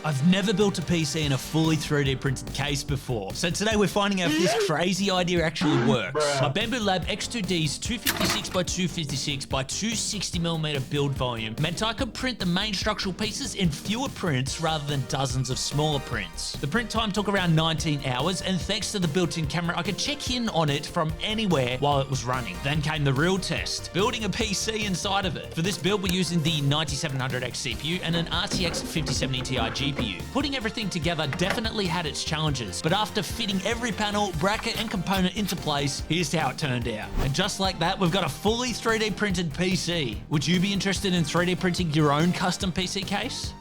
I've never built a PC in a fully 3D printed case before, so today we're finding out if this crazy idea actually works. My Bambu Lab X2D's 256 by 256 by 260mm build volume meant I could print the main structural pieces in fewer prints rather than dozens of smaller prints. The print time took around 19 hours, and thanks to the built-in camera, I could check in on it from anywhere while it was running. Then came the real test, building a PC inside of it. For this build, we're using the 9700X CPU and an RTX 5070 Ti GPU. Putting everything together definitely had its challenges, but after fitting every panel, bracket, and component into place, here's how it turned out. And just like that, we've got a fully 3D printed PC. Would you be interested in 3D printing your own custom PC case?